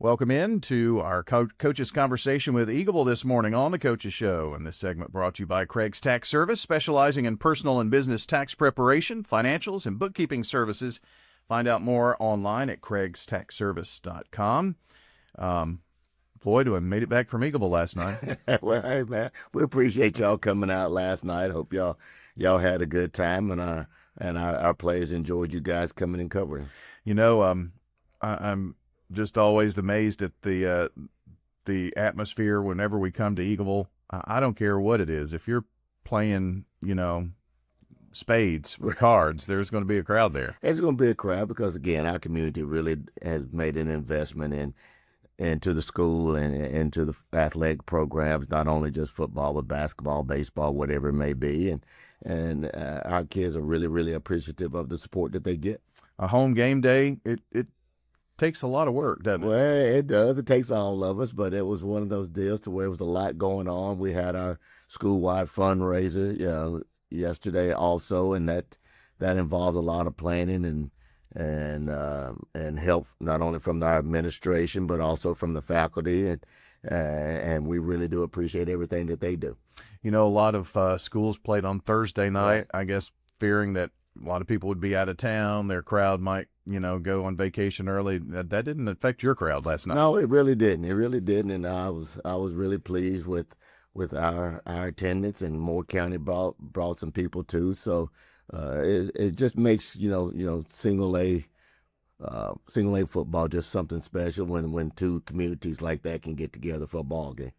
Welcome in to our Coach's Conversation with Eagleville this morning on the Coach's Show. And this segment brought to you by Craig's Tax Service, specializing in personal and business tax preparation, financials, and bookkeeping services. Find out more online at craigstaxservice.com. Floyd, we made it back from Eagleville last night. Well, hey, man, we appreciate y'all coming out last night. Hope y'all had a good time, and our players enjoyed you guys coming and covering. You know, I'm just always amazed at the atmosphere whenever we come to Eagleville. I don't care what it is. If you're playing, spades or cards, there's going to be a crowd there. It's going to be a crowd because, again, our community really has made an investment into the school and into the athletic programs, not only just football, but basketball, baseball, whatever it may be. And our kids are really, really appreciative of the support that they get. A home game day, it takes a lot of work, doesn't it? Well, it does. It takes all of us, but it was one of those deals to where it was a lot going on. We had our school-wide fundraiser yesterday also, and that involves a lot of planning and help not only from our administration but also from the faculty, and we really do appreciate everything that they do. A lot of schools played on Thursday night, right. I guess fearing that a lot of people would be out of town. Their crowd might, go on vacation early. That didn't affect your crowd last night. No, it really didn't. It really didn't. And I was really pleased with our attendance, and Moore County brought some people too. So it just makes single A football just something special when two communities like that can get together for a ball game.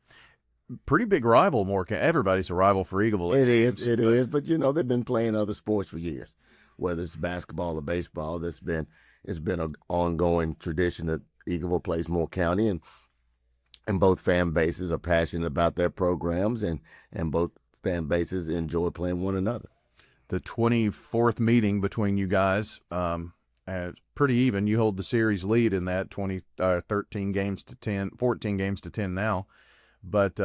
Pretty big rival, Moore County. Everybody's a rival for Eagleville. It is. But they've been playing other sports for years, whether it's basketball or baseball. It's been an ongoing tradition that Eagleville plays Moore County, and both fan bases are passionate about their programs, and both fan bases enjoy playing one another. The 24th meeting between you guys, pretty even. You hold the series lead in that 13 games to 10, 14 games to 10 now. But,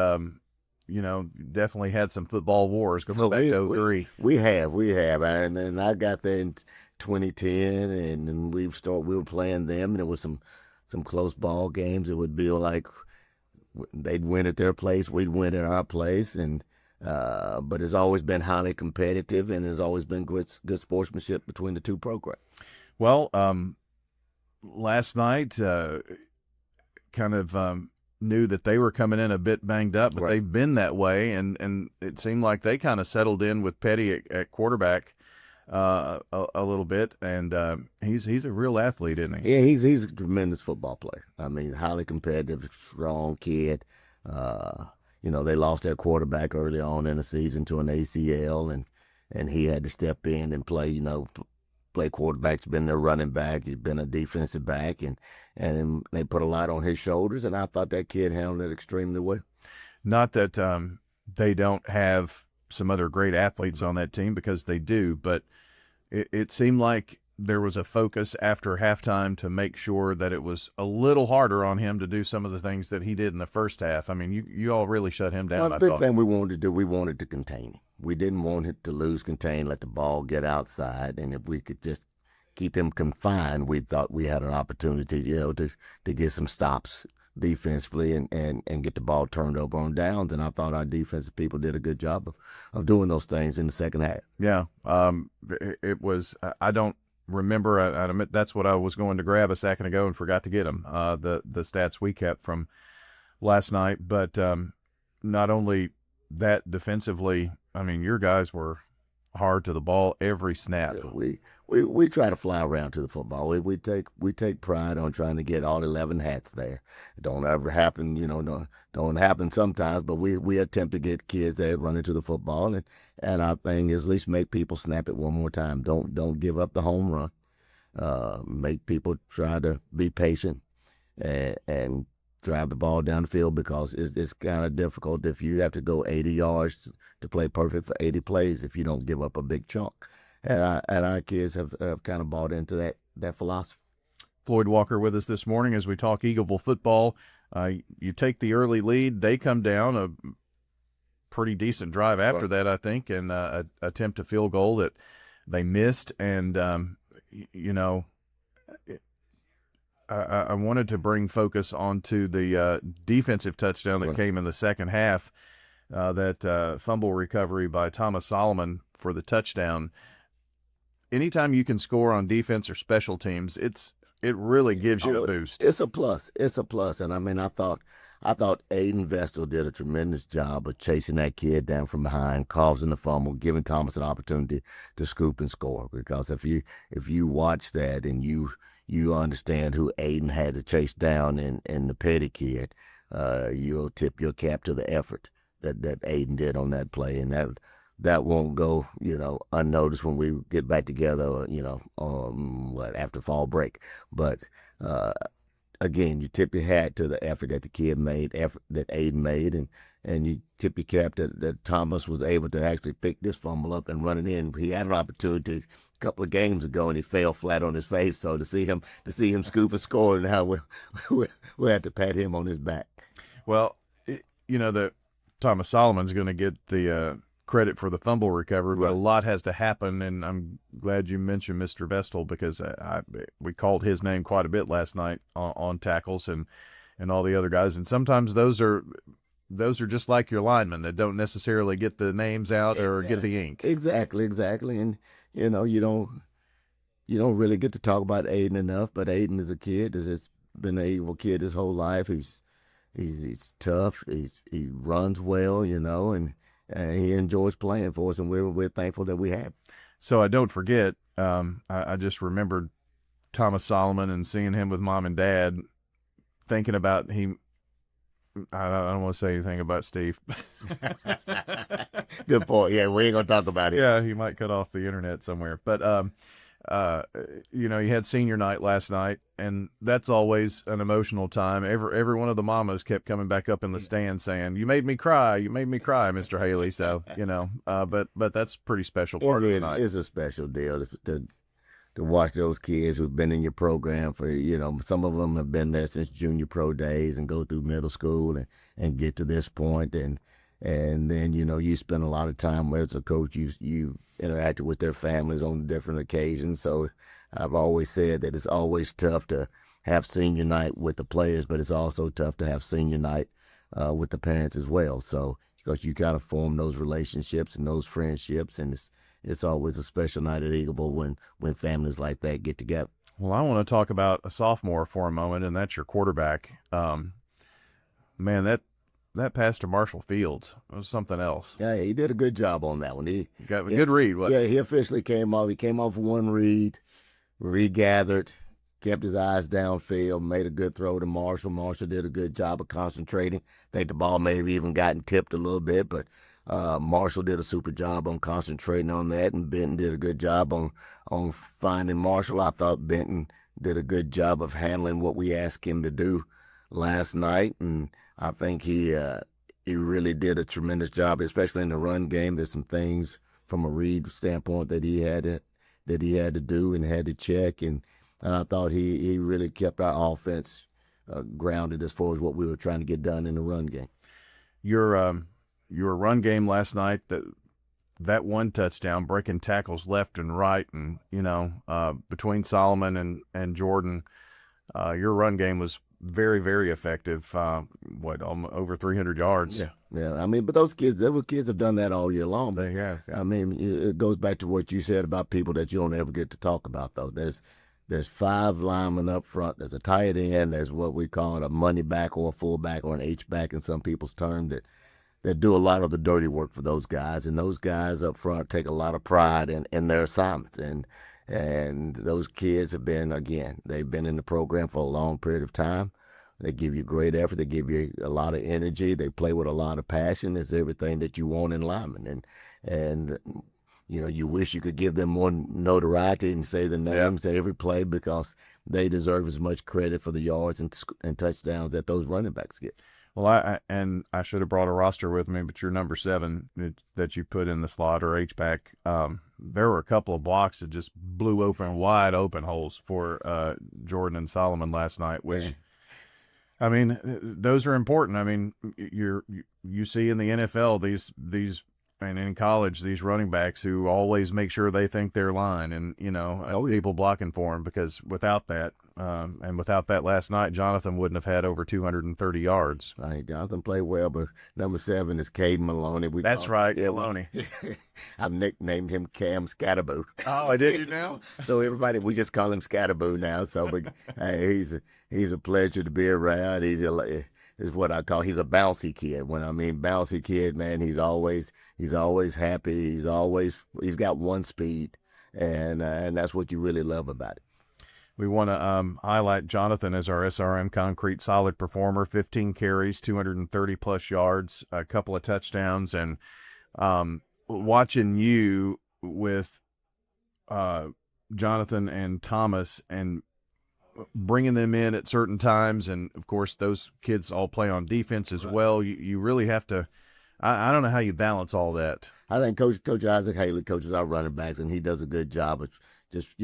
definitely had some football wars going back to 03. We have. And I got there in 2010, and we were playing them, and it was some close ball games. It would be like they'd win at their place, we'd win at our place. But it's always been highly competitive, and there's always been good sportsmanship between the two programs. Well, last night, knew that they were coming in a bit banged up, but right. They've been that way, and it seemed like they kind of settled in with Petty at quarterback a little bit, and he's a real athlete, isn't he? Yeah, he's a tremendous football player. I mean, highly competitive, strong kid. They lost their quarterback early on in the season to an ACL, and he had to step in and play quarterback. He's been their running back. He's been a defensive back, and they put a lot on his shoulders, and I thought that kid handled it extremely well. Not that they don't have some other great athletes on that team, because they do, but it seemed like there was a focus after halftime to make sure that it was a little harder on him to do some of the things that he did in the first half. I mean, you all really shut him down. Well, the big thing we wanted to do, we wanted to contain him. We didn't want him to lose contain, let the ball get outside, and if we could just keep him confined, we thought we had an opportunity, to get some stops defensively and get the ball turned over on downs. And I thought our defensive people did a good job of doing those things in the second half. Yeah, it was. I don't remember. I admit that's what I was going to grab a second ago and forgot to get them. The stats we kept from last night, but not only that, defensively, I mean, your guys were hard to the ball every snap. We try to fly around to the football. We take pride on trying to get all 11 hats there. It don't ever happen, don't happen sometimes, but we attempt to get kids there running to the football, and our thing is at least make people snap it one more time. Don't give up the home run. Make people try to be patient and drive the ball down the field, because it's kind of difficult if you have to go 80 yards to play perfect for 80 plays if you don't give up a big chunk. And our kids have kind of bought into that philosophy. Floyd Walker with us this morning as we talk Eagleville football. You take the early lead. They come down a pretty decent drive after that, I think, and attempt a field goal that they missed. And, I wanted to bring focus onto the defensive touchdown that came in the second half, that fumble recovery by Thomas Solomon for the touchdown. Anytime you can score on defense or special teams, it really gives you a boost. It's a plus. It's a plus. And I mean, I thought Aiden Vestal did a tremendous job of chasing that kid down from behind, causing the fumble, giving Thomas an opportunity to scoop and score. Because if you watch that and you understand who Aiden had to chase down in the Petty kid, you'll tip your cap to the effort that Aiden did on that play, and that won't go, unnoticed when we get back together, after fall break. But again, you tip your hat to the effort that the kid made, effort that Aiden made, and you tip your cap that Thomas was able to actually pick this fumble up and run it in. He had an opportunity a couple of games ago, and he fell flat on his face. So to see him scoop and score, now we'll have to pat him on his back. Well, that Thomas Solomon's going to get the credit for the fumble recovery, but a lot has to happen, and I'm glad you mentioned Mr. Vestal, because we called his name quite a bit last night on tackles and all the other guys, and sometimes those are just like your linemen that don't necessarily get the names out or get the ink. Exactly, and you don't really get to talk about Aiden enough, but Aiden is a kid that's been an Eagle kid his whole life. He's tough. He runs well, and he enjoys playing for us, and we're thankful that we have. So I don't forget, I just remembered Thomas Solomon and seeing him with Mom and Dad, thinking about him. I don't want to say anything about Steve. Good point. Yeah, we ain't going to talk about it. Yeah, he might cut off the internet somewhere. But, you had senior night last night, and that's always an emotional time. Every one of the mamas kept coming back up in the stand saying, "You made me cry, Mr. Haley." So, but that's a pretty special part of the night. It's a special deal to watch those kids who've been in your program for, some of them have been there since junior pro days and go through middle school and get to this point. And then, you spend a lot of time as a coach, you interacted with their families on different occasions. So I've always said that it's always tough to have senior night with the players, but it's also tough to have senior night with the parents as well. So because you got to form those relationships and those friendships, and it's always a special night at Eagleville when families like that get together. Well, I want to talk about a sophomore for a moment, and that's your quarterback. Man, that pass to Marshall Fields was something else. Yeah, he did a good job on that one. He got a good read. Yeah, he officially came off. He came off one read, regathered, kept his eyes downfield, made a good throw to Marshall. Marshall did a good job of concentrating. I think the ball may have even gotten tipped a little bit, but Marshall did a super job on concentrating on that, and Benton did a good job on finding Marshall. I thought Benton did a good job of handling what we asked him to do last night, and I think he really did a tremendous job, especially in the run game. There's some things from a read standpoint that he had to do and had to check, and I thought he really kept our offense grounded as far as what we were trying to get done in the run game. Your run game last night, that one touchdown, breaking tackles left and right, and between Solomon and Jordan, your run game was very, very effective. Over 300 yards. Yeah. I mean, but those kids have done that all year long. They have. I mean, it goes back to what you said about people that you don't ever get to talk about, though. There's 5 linemen up front. There's a tight end. There's what we call a money back or a fullback or an H-back in some people's term that do a lot of the dirty work for those guys. And those guys up front take a lot of pride in their assignments. And those kids they've been in the program for a long period of time. They give you great effort. They give you a lot of energy. They play with a lot of passion. It's everything that you want in linemen. And you wish you could give them more notoriety and say the names to every play, because they deserve as much credit for the yards and touchdowns that those running backs get. Well, I should have brought a roster with me, but your number 7 that you put in the slot or H-back, there were a couple of blocks that just blew open wide open holes for Jordan and Solomon last night, which, I mean, those are important. I mean, you see in the NFL these and in college these running backs who always make sure they think they're line and people blocking for them, because without that, and without that last night, Jonathan wouldn't have had over 230 yards. Jonathan played well, but number 7 is Caden Maloney. That's right, Maloney. I've nicknamed him Cam Scatterboo. Oh, I did you now? So everybody, we just call him Scatterboo now. So hey, he's a pleasure to be around. He's what I call, he's a bouncy kid. When I mean bouncy kid, man, he's always happy. He's got one speed, and that's what you really love about it. We want to highlight Jonathan as our SRM Concrete solid performer, 15 carries, 230-plus yards, a couple of touchdowns, and watching you with Jonathan and Thomas and bringing them in at certain times, and, of course, those kids all play on defense as well. You really have to I don't know how you balance all that. I think Coach Isaac Haley coaches our running backs, and he does a good job of just,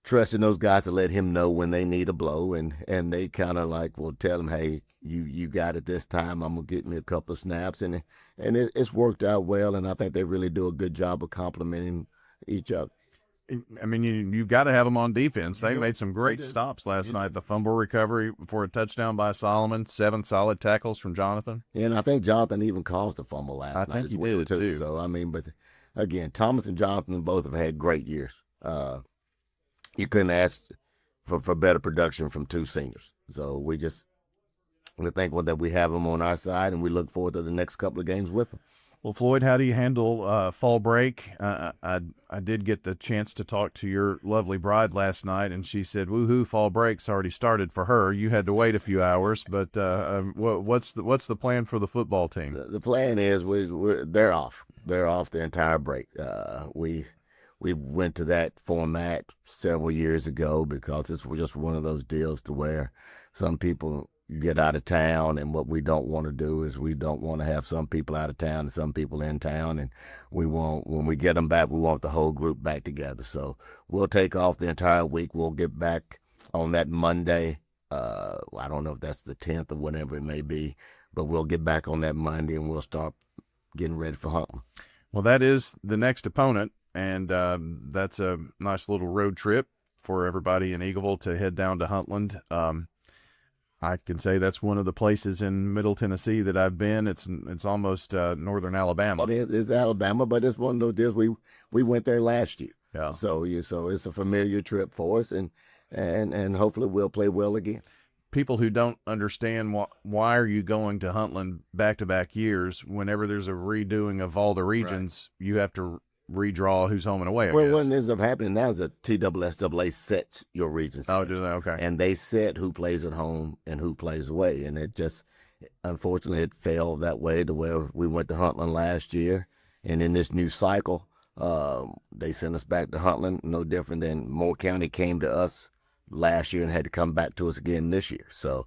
trusting those guys to let him know when they need a blow, and they kind of will tell him, hey, you got it this time. I'm gonna get me a couple of snaps, and it's worked out well, and I think they really do a good job of complimenting each other. I mean, you've got to have them on defense. They made some great stops last night. The fumble recovery for a touchdown by Solomon, 7 solid tackles from Jonathan. And I think Jonathan even caused the fumble last night. I think he did too. So, but again, Thomas and Jonathan both have had great years. You couldn't ask for better production from 2 seniors. So we think that we have them on our side, and we look forward to the next couple of games with them. Well, Floyd, how do you handle fall break? I did get the chance to talk to your lovely bride last night, and she said, "Woohoo! Fall break's already started for her. You had to wait a few hours, but what's the plan for the football team?" The plan is they're off. They're off the entire break. We went to that format several years ago because it's just one of those deals to where some people get out of town, and what we don't want to do is we don't want to have some people out of town and some people in town, and when we get them back, we want the whole group back together. So we'll take off the entire week. We'll get back on that Monday. I don't know if that's the 10th or whatever it may be, but we'll get back on that Monday, and we'll start getting ready for Huntland. Well, that is the next opponent, and that's a nice little road trip for everybody in Eagleville to head down to Huntland. I can say that's one of the places in Middle Tennessee that I've been. It's almost northern Alabama. Well, it's Alabama, but it's one of those deals we went there last year. Yeah. So it's a familiar trip for us, and hopefully we'll play well again. People who don't understand why are you going to Huntland back-to-back years, whenever there's a redoing of all the regions, right, you have to redraw who's home and away, I guess. What ends up happening now is that TSSAA sets your regions. Oh, do they? Okay. And they set who plays at home and who plays away. And it just, unfortunately, it fell that way to where we went to Huntland last year. And in this new cycle, they sent us back to Huntland, no different than Moore County came to us last year and had to come back to us again this year. So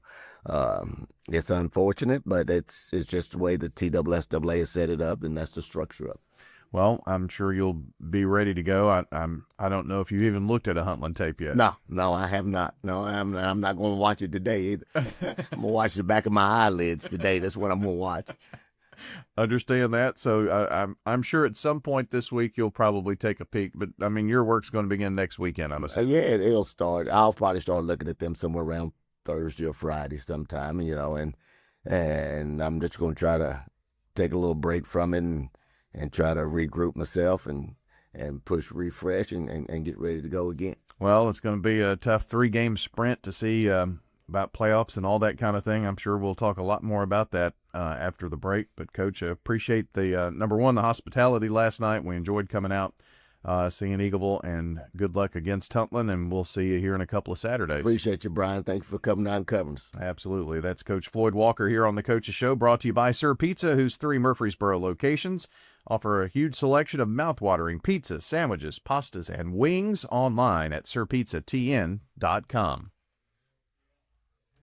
it's unfortunate, but it's just the way the TSSAA has set it up, and that's the structure of it. Well, I'm sure you'll be ready to go. I don't know if you even looked at a Huntland tape yet. No, I have not. No, I'm not going to watch it today either. I'm going to watch the back of my eyelids today. That's what I'm going to watch. Understand that. So I'm sure at some point this week you'll probably take a peek. But, I mean, your work's going to begin next weekend, I'm assuming. Yeah, it'll start. I'll probably start looking at them somewhere around Thursday or Friday sometime, and I'm just going to try to take a little break from it and try to regroup myself and push refresh and get ready to go again. Well, it's going to be a tough 3-game sprint to see about playoffs and all that kind of thing. I'm sure we'll talk a lot more about that after the break. But, Coach, appreciate the, number one, the hospitality last night. We enjoyed coming out, seeing Eagleville, and good luck against Huntland, and we'll see you here in a couple of Saturdays. Appreciate you, Brian. Thank you for coming out and covering us. Absolutely. That's Coach Floyd Walker here on the Coach's Show, brought to you by Sir Pizza, whose 3 Murfreesboro locations offer a huge selection of mouth-watering pizzas, sandwiches, pastas, and wings online at sirpizzatn.com.